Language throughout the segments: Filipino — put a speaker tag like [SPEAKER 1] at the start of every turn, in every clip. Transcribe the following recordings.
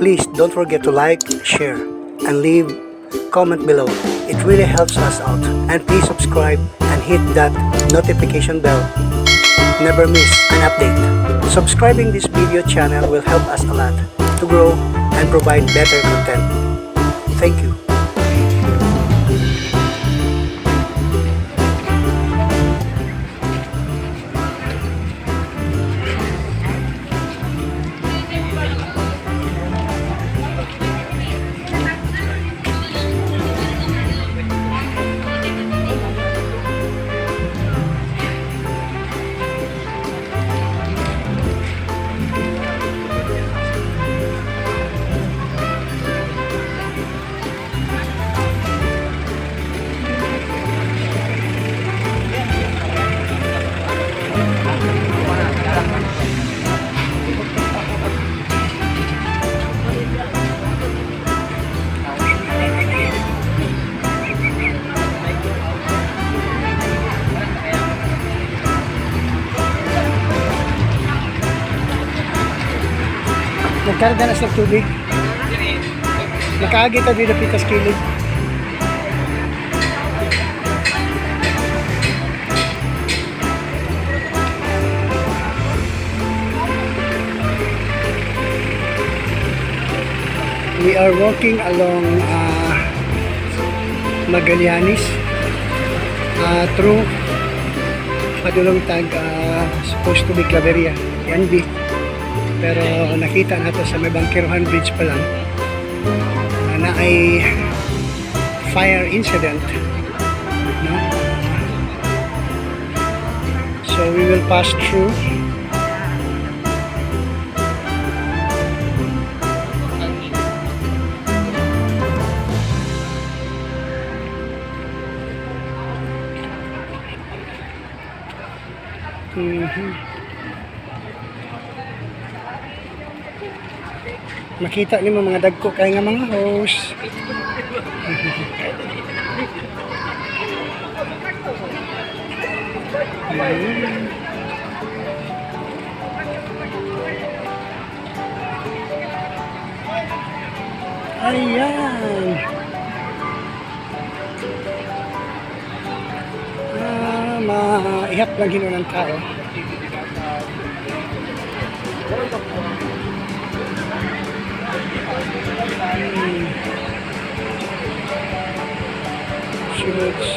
[SPEAKER 1] Please don't forget to like, share, and leave comment below. It really helps us out. And please subscribe and hit that notification bell. Never miss an update. Subscribing this video channel will help us a lot to grow and provide better content. Thank you. Nagkarga na sa tubig. Nakaagi tayo dito pitas kilid. We are walking along Magallanes through padulong tag supposed to be Claveria, Yanbi. Pero nakita nato sa may Bangkirohan Bridge pa lang na ay fire incident, no? So we will pass through. Makita niyo mga dagko kay nga mga hose. Ayan. Maihap lang hino ng tao. She looks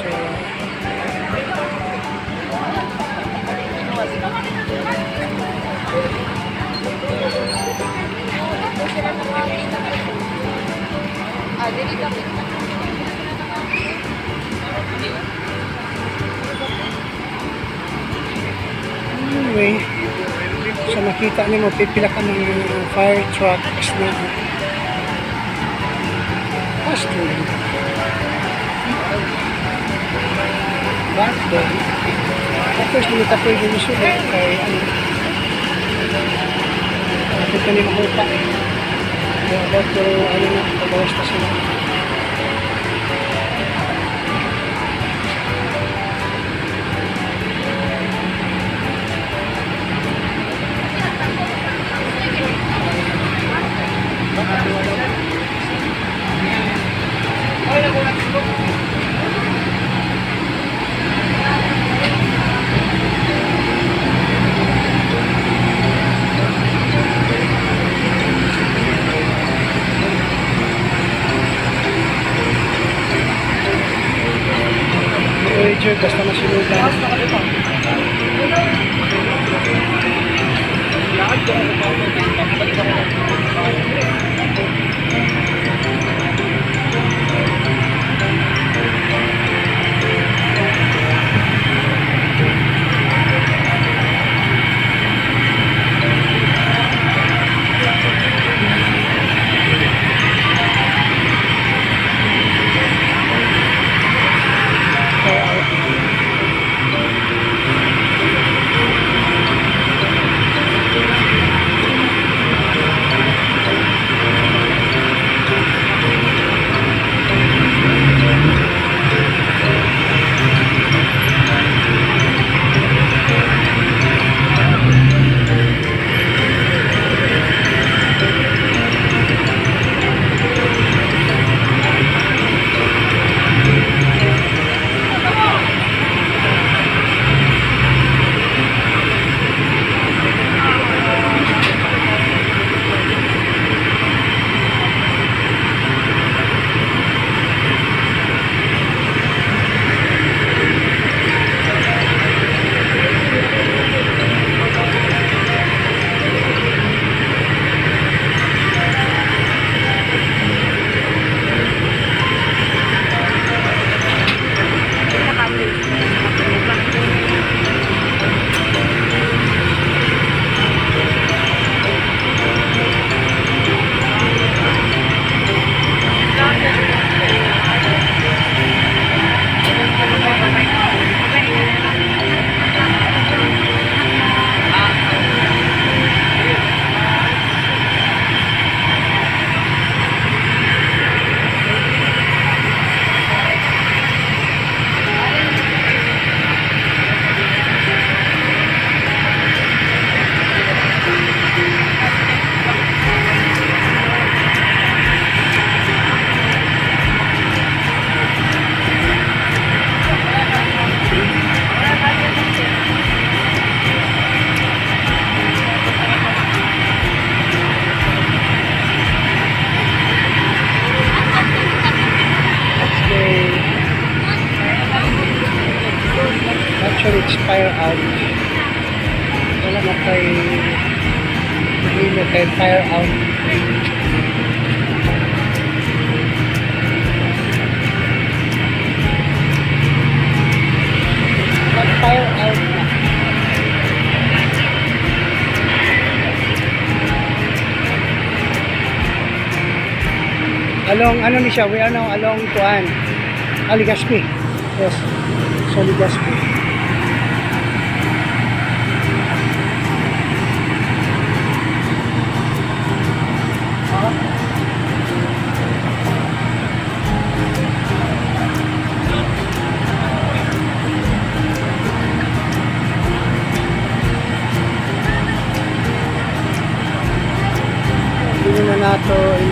[SPEAKER 1] anyway, so makita niyo pipila ka ng fire trucks na pastor back doon. Tapos nilitapoy din yung sulit kay ano kapit ka nila makupa about to ano na pagawas pa sila. Basta masilugan. Actually, it's fire out. Wala na kay fire out. Fire out na. Along, ano ni siya? We are now along Kuan. Legazpi. Yes. So, Legazpi.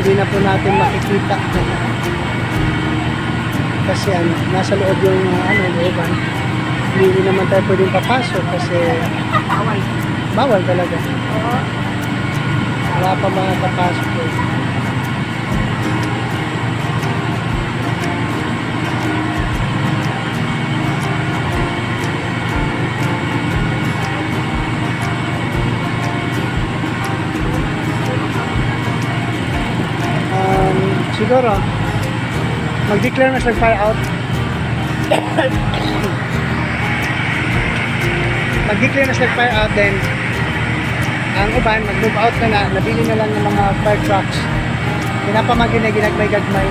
[SPEAKER 1] Hindi na po natin makikita kasi nasa loob yung looban. Hindi naman tayo pwedeng papasok kasi bawal talaga. Wala pa mga papasok po. Siguro mag-declare na sila fire out. Mag-declare na sila fire out, then ang uban mag-move out na nabili na lang ng mga fire trucks. Pinapamagin na ginagmay-gagmay.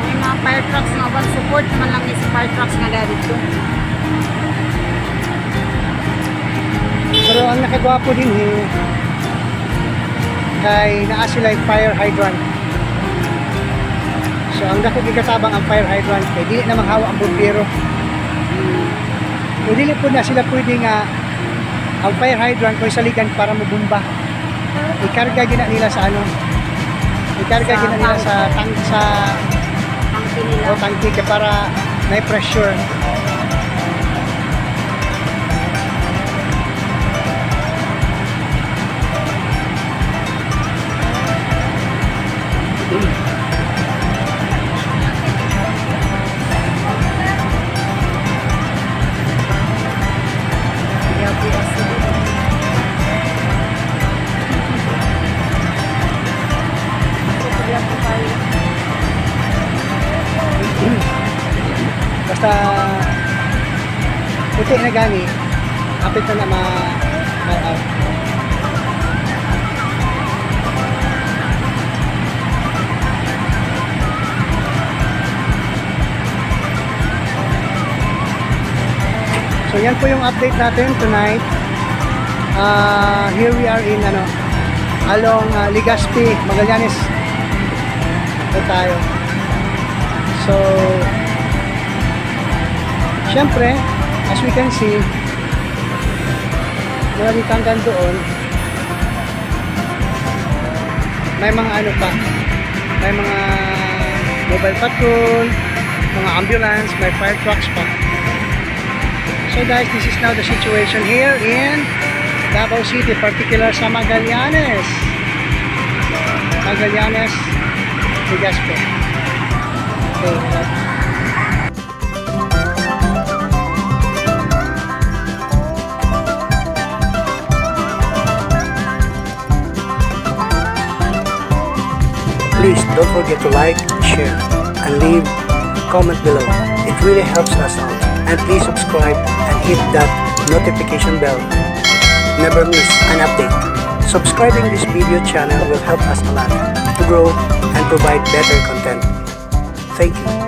[SPEAKER 2] May mga fire trucks na uban, support naman lang yung fire trucks na dito.
[SPEAKER 1] Pero ang nakagwapo din kay naa sila yung fire hydrant. So ang dako gikatabang ang fire hydrant kay dili na maghawa ang bumbero. Kung dili po na sila pwede nga ang fire hydrant ko saligan para mabumba. Ikarga gina nila sa ikarga gina nila sa
[SPEAKER 2] Tangke nila.
[SPEAKER 1] tangke kay para may pressure. Basta puti na gani, kapit na ma-out. So yan po yung update natin tonight. Here we are in along Legazpi, Magallanes. Ito tayo. So syempre, as we can see, maraming tanggan doon. May mga may mga mobile patrol, mga ambulance, may fire trucks pa. So guys, this is now the situation here in Davao City, particular sa Magallanes. Magallanes, Legazpi. Okay. Please don't forget to like, share, and leave a comment below. It really helps us out. And please subscribe and hit that notification bell. Never miss an update. Subscribing this video channel will help us a lot to grow and provide better content. Thank you.